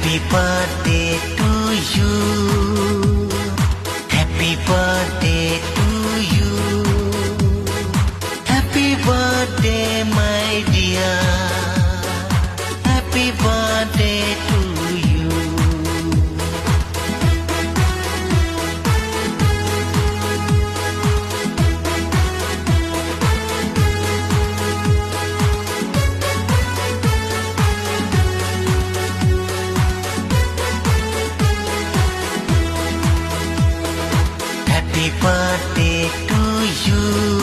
Happy birthday to you. Happy birthday to you. Happy birthday, my dear. Happy birthday to you. Happy birthday to you.